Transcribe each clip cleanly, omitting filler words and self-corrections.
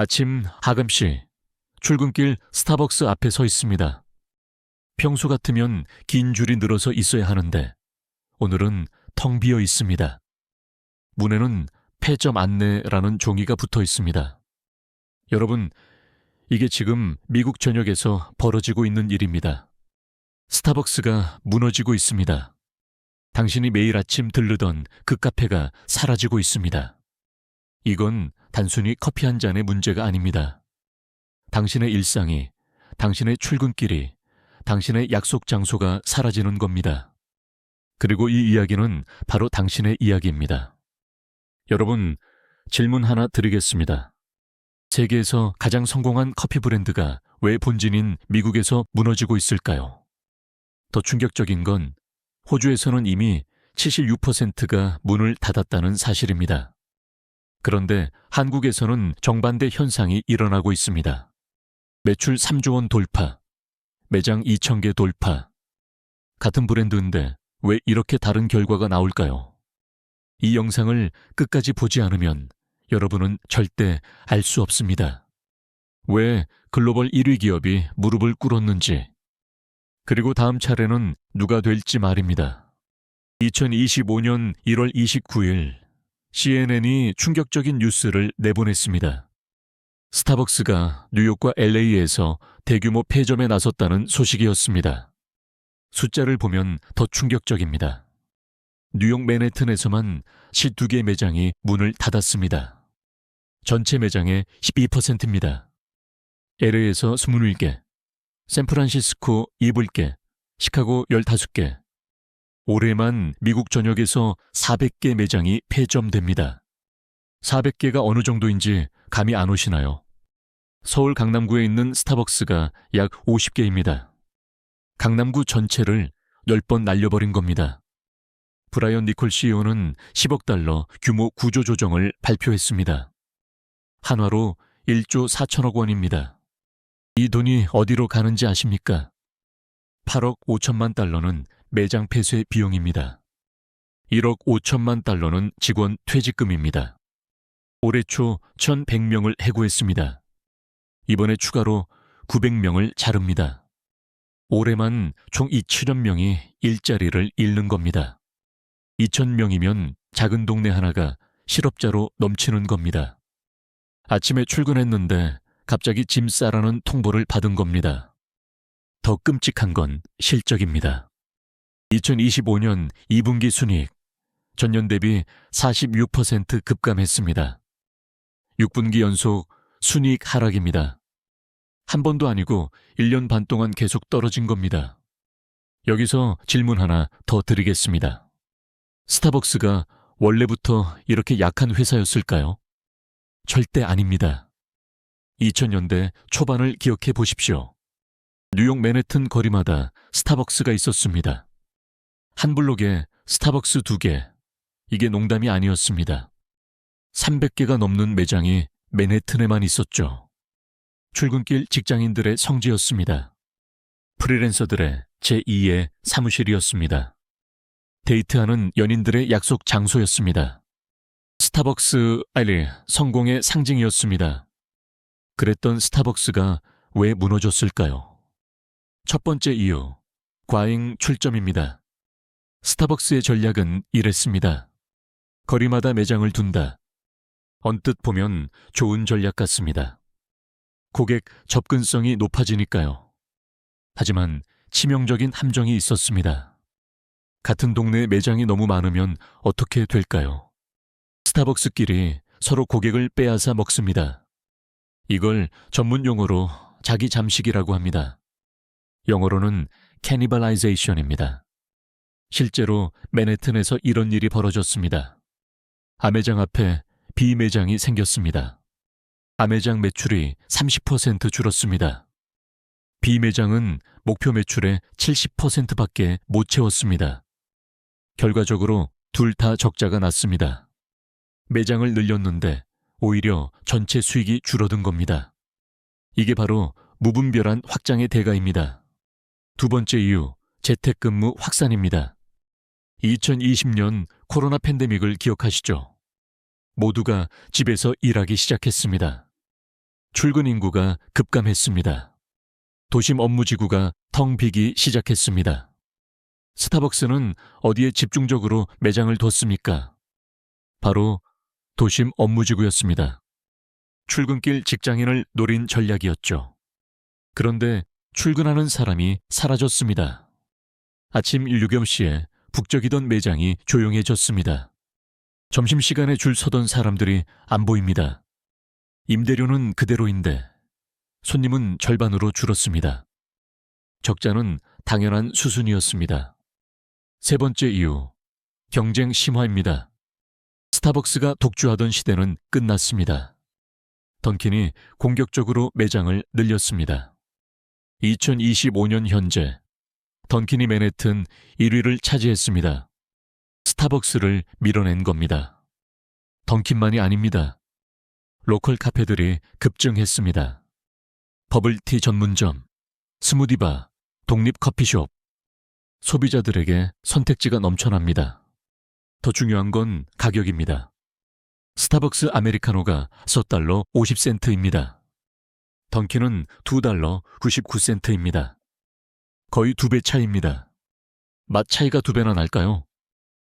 아침 하금씨, 출근길 스타벅스 앞에 서 있습니다. 평소 같으면 긴 줄이 늘어서 있어야 하는데 오늘은 텅 비어 있습니다. 문에는 폐점 안내라는 종이가 붙어 있습니다. 여러분, 이게 지금 미국 전역에서 벌어지고 있는 일입니다. 스타벅스가 무너지고 있습니다. 당신이 매일 아침 들르던 그 카페가 사라지고 있습니다. 이건 단순히 커피 한 잔의 문제가 아닙니다. 당신의 일상이, 당신의 출근길이, 당신의 약속 장소가 사라지는 겁니다. 그리고 이 이야기는 바로 당신의 이야기입니다. 여러분, 질문 하나 드리겠습니다. 세계에서 가장 성공한 커피 브랜드가 왜 본진인 미국에서 무너지고 있을까요? 더 충격적인 건 호주에서는 이미 76%가 문을 닫았다는 사실입니다. 그런데 한국에서는 정반대 현상이 일어나고 있습니다. 매출 3조 원 돌파, 매장 2,000개 돌파. 같은 브랜드인데 왜 이렇게 다른 결과가 나올까요? 이 영상을 끝까지 보지 않으면 여러분은 절대 알 수 없습니다. 왜 글로벌 1위 기업이 무릎을 꿇었는지, 그리고 다음 차례는 누가 될지 말입니다. 2025년 1월 29일 CNN이 충격적인 뉴스를 내보냈습니다. 스타벅스가 뉴욕과 LA에서 대규모 폐점에 나섰다는 소식이었습니다. 숫자를 보면 더 충격적입니다. 뉴욕 맨해튼에서만 12개 매장이 문을 닫았습니다. 전체 매장의 12%입니다. LA에서 21개, 샌프란시스코 7개, 시카고 15개. 올해만 미국 전역에서 400개 매장이 폐점됩니다. 400개가 어느 정도인지 감이 안 오시나요? 서울 강남구에 있는 스타벅스가 약 50개입니다. 강남구 전체를 10번 날려버린 겁니다. 브라이언 니콜 CEO는 10억 달러 규모 구조 조정을 발표했습니다. 한화로 1조 4천억 원입니다. 이 돈이 어디로 가는지 아십니까? 8억 5천만 달러는 매장 폐쇄 비용입니다. 1억 5천만 달러는 직원 퇴직금입니다. 올해 초 1,100명을 해고했습니다. 이번에 추가로 900명을 자릅니다. 올해만 총 2천여 명이 일자리를 잃는 겁니다. 2,000명이면 작은 동네 하나가 실업자로 넘치는 겁니다. 아침에 출근했는데 갑자기 짐 싸라는 통보를 받은 겁니다. 더 끔찍한 건 실적입니다. 2025년 2분기 순이익, 전년 대비 46% 급감했습니다. 6분기 연속 순이익 하락입니다. 한 번도 아니고 1년 반 동안 계속 떨어진 겁니다. 여기서 질문 하나 더 드리겠습니다. 스타벅스가 원래부터 이렇게 약한 회사였을까요? 절대 아닙니다. 2000년대 초반을 기억해 보십시오. 뉴욕 맨해튼 거리마다 스타벅스가 있었습니다. 한 블록에 스타벅스 2개, 이게 농담이 아니었습니다. 300개가 넘는 매장이 맨해튼에만 있었죠. 출근길 직장인들의 성지였습니다. 프리랜서들의 제2의 사무실이었습니다. 데이트하는 연인들의 약속 장소였습니다. 스타벅스 성공의 상징이었습니다. 그랬던 스타벅스가 왜 무너졌을까요? 첫 번째 이유, 과잉 출점입니다. 스타벅스의 전략은 이랬습니다. 거리마다 매장을 둔다. 언뜻 보면 좋은 전략 같습니다. 고객 접근성이 높아지니까요. 하지만 치명적인 함정이 있었습니다. 같은 동네에 매장이 너무 많으면 어떻게 될까요? 스타벅스끼리 서로 고객을 빼앗아 먹습니다. 이걸 전문 용어로 자기 잠식이라고 합니다. 영어로는 캐니발라이제이션입니다. 실제로 맨해튼에서 이런 일이 벌어졌습니다. 아매장 앞에 B매장이 생겼습니다. 아매장 매출이 30% 줄었습니다. B매장은 목표 매출의 70%밖에 못 채웠습니다. 결과적으로 둘 다 적자가 났습니다. 매장을 늘렸는데 오히려 전체 수익이 줄어든 겁니다. 이게 바로 무분별한 확장의 대가입니다. 두 번째 이유, 재택근무 확산입니다. 2020년 코로나 팬데믹을 기억하시죠? 모두가 집에서 일하기 시작했습니다. 출근 인구가 급감했습니다. 도심 업무지구가 텅 비기 시작했습니다. 스타벅스는 어디에 집중적으로 매장을 뒀습니까? 바로 도심 업무지구였습니다. 출근길 직장인을 노린 전략이었죠. 그런데 출근하는 사람이 사라졌습니다. 아침 7시에 북적이던 매장이 조용해졌습니다. 점심시간에 줄 서던 사람들이 안 보입니다. 임대료는 그대로인데 손님은 절반으로 줄었습니다. 적자는 당연한 수순이었습니다. 세 번째 이유, 경쟁 심화입니다. 스타벅스가 독주하던 시대는 끝났습니다. 던킨이 공격적으로 매장을 늘렸습니다. 2025년 현재 던킨이 맨해튼 1위를 차지했습니다. 스타벅스를 밀어낸 겁니다. 던킨만이 아닙니다. 로컬 카페들이 급증했습니다. 버블티 전문점, 스무디바, 독립 커피숍. 소비자들에게 선택지가 넘쳐납니다. 더 중요한 건 가격입니다. 스타벅스 아메리카노가 $4 50센트입니다. 던킨은 $2 99센트입니다. 거의 2배 차이입니다. 맛 차이가 2배나 날까요?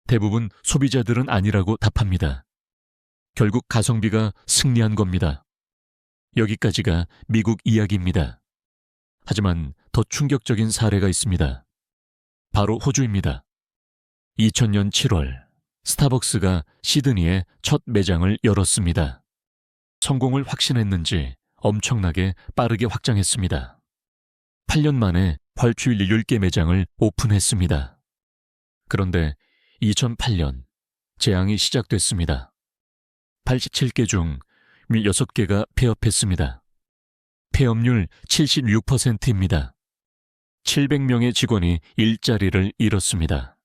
대부분 소비자들은 아니라고 답합니다. 결국 가성비가 승리한 겁니다. 여기까지가 미국 이야기입니다. 하지만 더 충격적인 사례가 있습니다. 바로 호주입니다. 2000년 7월 스타벅스가 시드니에 첫 매장을 열었습니다. 성공을 확신했는지 엄청나게 빠르게 확장했습니다. 8년 만에 벌큐 10개 매장을 오픈했습니다. 그런데 2008년 재앙이 시작됐습니다. 87개 중 16개가 폐업했습니다. 폐업률 76%입니다. 700명의 직원이 일자리를 잃었습니다.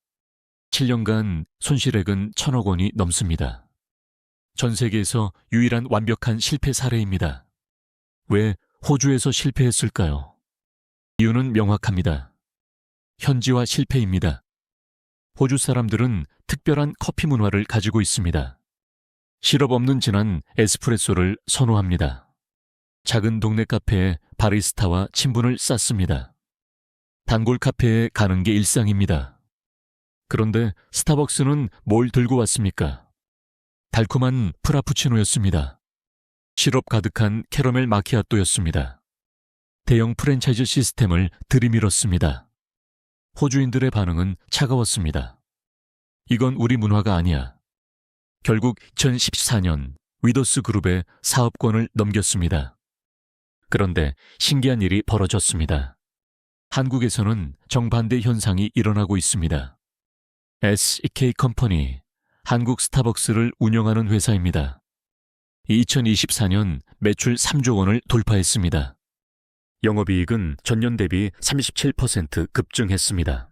7년간 손실액은 1,000억 원이 넘습니다. 전 세계에서 유일한 완벽한 실패 사례입니다. 왜 호주에서 실패했을까요? 이유는 명확합니다. 현지화 실패입니다. 호주 사람들은 특별한 커피 문화를 가지고 있습니다. 시럽 없는 진한 에스프레소를 선호합니다. 작은 동네 카페에 바리스타와 친분을 쌓습니다. 단골 카페에 가는 게 일상입니다. 그런데 스타벅스는 뭘 들고 왔습니까? 달콤한 프라푸치노였습니다. 시럽 가득한 캐러멜 마키아토였습니다. 대형 프랜차이즈 시스템을 들이밀었습니다. 호주인들의 반응은 차가웠습니다. 이건 우리 문화가 아니야. 결국 2014년 위더스 그룹에 사업권을 넘겼습니다. 그런데 신기한 일이 벌어졌습니다. 한국에서는 정반대 현상이 일어나고 있습니다. SEK 컴퍼니, 한국 스타벅스를 운영하는 회사입니다. 2024년 매출 3조 원을 돌파했습니다. 영업이익은 전년 대비 37% 급증했습니다.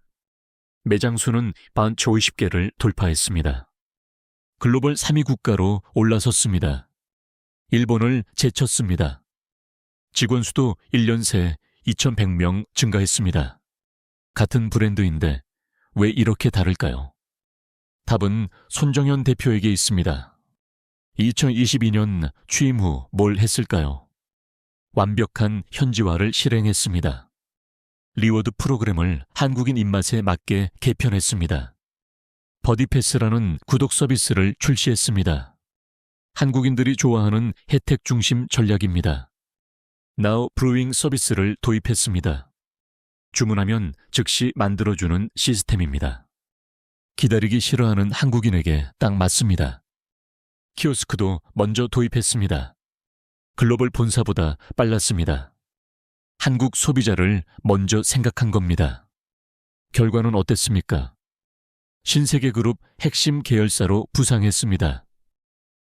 매장 수는 150개를 돌파했습니다. 글로벌 3위 국가로 올라섰습니다. 일본을 제쳤습니다. 직원 수도 1년 새 2,100명 증가했습니다. 같은 브랜드인데 왜 이렇게 다를까요? 답은 손정현 대표에게 있습니다. 2022년 취임 후 뭘 했을까요? 완벽한 현지화를 실행했습니다. 리워드 프로그램을 한국인 입맛에 맞게 개편했습니다. 버디패스라는 구독 서비스를 출시했습니다. 한국인들이 좋아하는 혜택 중심 전략입니다. Now 브루잉 서비스를 도입했습니다. 주문하면 즉시 만들어주는 시스템입니다. 기다리기 싫어하는 한국인에게 딱 맞습니다. 키오스크도 먼저 도입했습니다. 글로벌 본사보다 빨랐습니다. 한국 소비자를 먼저 생각한 겁니다. 결과는 어땠습니까? 신세계그룹 핵심 계열사로 부상했습니다.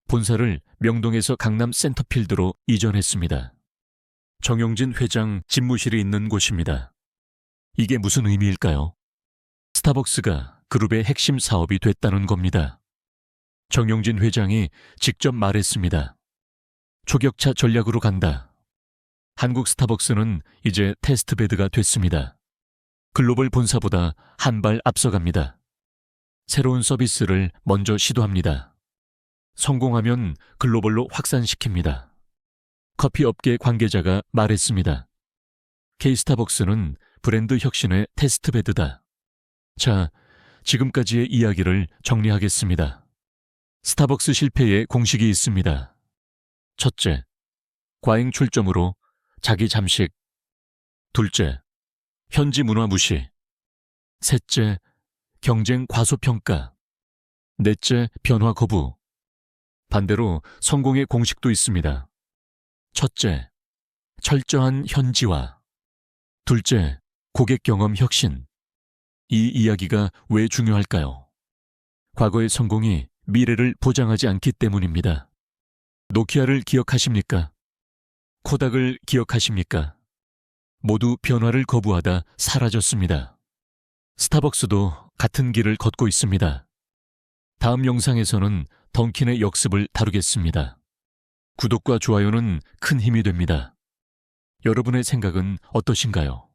본사를 명동에서 강남 센터필드로 이전했습니다. 정용진 회장 집무실이 있는 곳입니다. 이게 무슨 의미일까요? 스타벅스가 그룹의 핵심 사업이 됐다는 겁니다. 정용진 회장이 직접 말했습니다. 초격차 전략으로 간다. 한국 스타벅스는 이제 테스트베드가 됐습니다. 글로벌 본사보다 한 발 앞서갑니다. 새로운 서비스를 먼저 시도합니다. 성공하면 글로벌로 확산시킵니다. 커피업계 관계자가 말했습니다. K스타벅스는 브랜드 혁신의 테스트베드다. 자, 지금까지의 이야기를 정리하겠습니다. 스타벅스 실패의 공식이 있습니다. 첫째, 과잉 출점으로 자기 잠식. 둘째, 현지 문화 무시. 셋째, 경쟁 과소평가. 넷째, 변화 거부. 반대로 성공의 공식도 있습니다. 첫째, 철저한 현지화. 둘째, 고객 경험 혁신. 이 이야기가 왜 중요할까요? 과거의 성공이 미래를 보장하지 않기 때문입니다. 노키아를 기억하십니까? 코닥을 기억하십니까? 모두 변화를 거부하다 사라졌습니다. 스타벅스도 같은 길을 걷고 있습니다. 다음 영상에서는 던킨의 역습을 다루겠습니다. 구독과 좋아요는 큰 힘이 됩니다. 여러분의 생각은 어떠신가요?